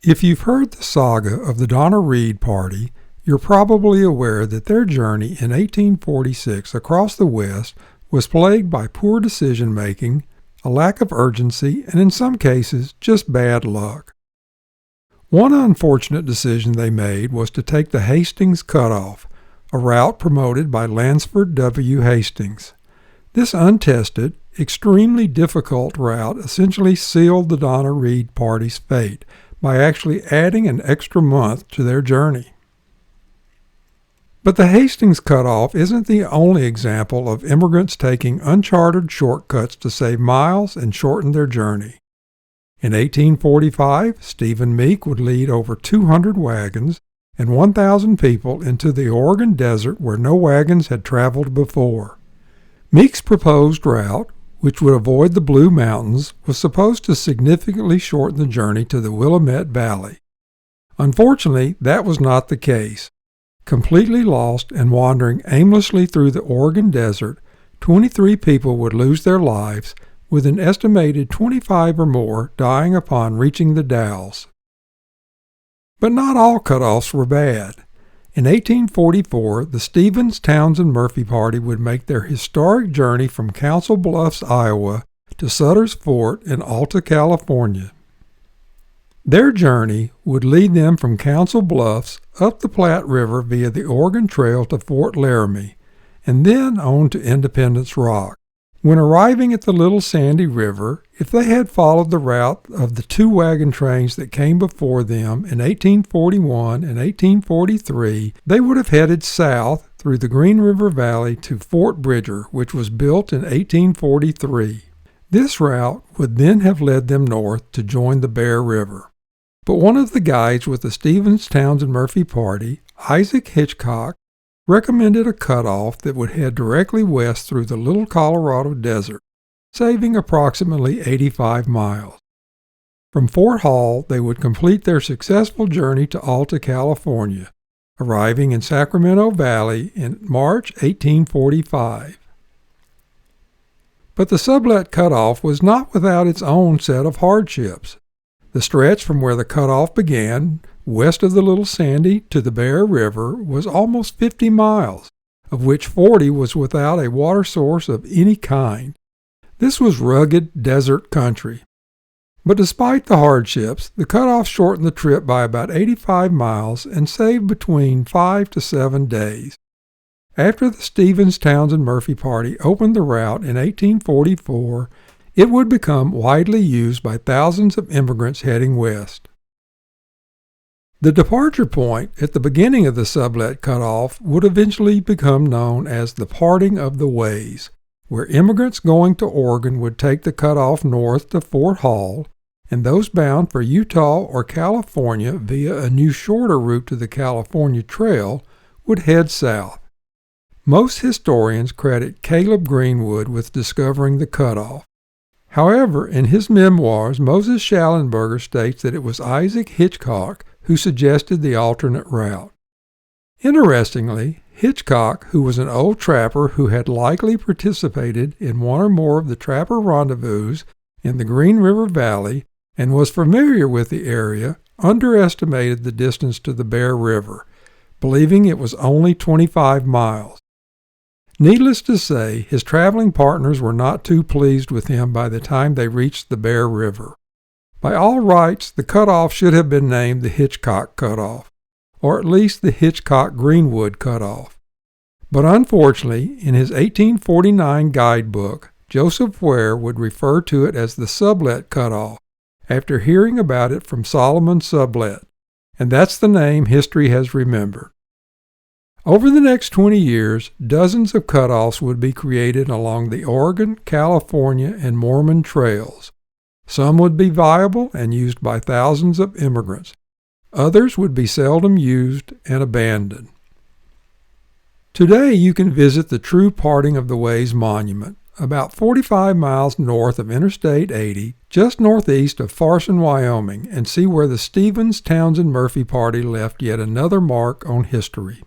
If you've heard the saga of the Donna Reed Party, you're probably aware that their journey in 1846 across the West was plagued by poor decision-making, a lack of urgency, and in some cases, just bad luck. One unfortunate decision they made was to take the Hastings Cutoff, a route promoted by Lansford W. Hastings. This untested, extremely difficult route essentially sealed the Donna Reed Party's fate by actually adding an extra month to their journey. But the Hastings Cutoff isn't the only example of immigrants taking uncharted shortcuts to save miles and shorten their journey. In 1845, Stephen Meek would lead over 200 wagons and 1,000 people into the Oregon desert where no wagons had traveled before. Meek's proposed route, which would avoid the Blue Mountains, was supposed to significantly shorten the journey to the Willamette Valley. Unfortunately, that was not the case. Completely lost and wandering aimlessly through the Oregon desert, 23 people would lose their lives, with an estimated 25 or more dying upon reaching the Dalles. But not all cutoffs were bad. In 1844, the Stephens-Townsend-Murphy Party would make their historic journey from Council Bluffs, Iowa, to Sutter's Fort in Alta, California. Their journey would lead them from Council Bluffs up the Platte River via the Oregon Trail to Fort Laramie, and then on to Independence Rock. When arriving at the Little Sandy River, if they had followed the route of the two wagon trains that came before them in 1841 and 1843, they would have headed south through the Green River Valley to Fort Bridger, which was built in 1843. This route would then have led them north to join the Bear River. But one of the guides with the Stephens-Townsend-Murphy Party, Isaac Hitchcock, recommended a cutoff that would head directly west through the Little Colorado Desert, saving approximately 85 miles. From Fort Hall, they would complete their successful journey to Alta, California, arriving in Sacramento Valley in March 1845. But the Sublette Cutoff was not without its own set of hardships. The stretch from where the cutoff began, west of the Little Sandy to the Bear River, was almost 50 miles, of which 40 was without a water source of any kind. This was rugged desert country. But despite the hardships, the cutoff shortened the trip by about 85 miles and saved between 5 to 7 days. After the Stephens-Townsend-Murphy Party opened the route in 1844, it would become widely used by thousands of immigrants heading west. The departure point at the beginning of the Sublette Cutoff would eventually become known as the Parting of the Ways, where immigrants going to Oregon would take the cutoff north to Fort Hall, and those bound for Utah or California via a new shorter route to the California Trail would head south. Most historians credit Caleb Greenwood with discovering the cutoff. However, in his memoirs, Moses Schallenberger states that it was Isaac Hitchcock who suggested the alternate route. Interestingly, Hitchcock, who was an old trapper who had likely participated in one or more of the trapper rendezvous in the Green River Valley and was familiar with the area, underestimated the distance to the Bear River, believing it was only 25 miles. Needless to say, his traveling partners were not too pleased with him by the time they reached the Bear River. By all rights, the cutoff should have been named the Hitchcock Cutoff, or at least the Hitchcock-Greenwood Cutoff. But unfortunately, in his 1849 guidebook, Joseph Ware would refer to it as the Sublette Cutoff, after hearing about it from Solomon Sublette, and that's the name history has remembered. Over the next 20 years, dozens of cutoffs would be created along the Oregon, California, and Mormon trails. Some would be viable and used by thousands of immigrants. Others would be seldom used and abandoned. Today you can visit the True Parting of the Ways Monument, about 45 miles north of Interstate 80, just northeast of Farson, Wyoming, and see where the Stephens-Townsend-Murphy Party left yet another mark on history.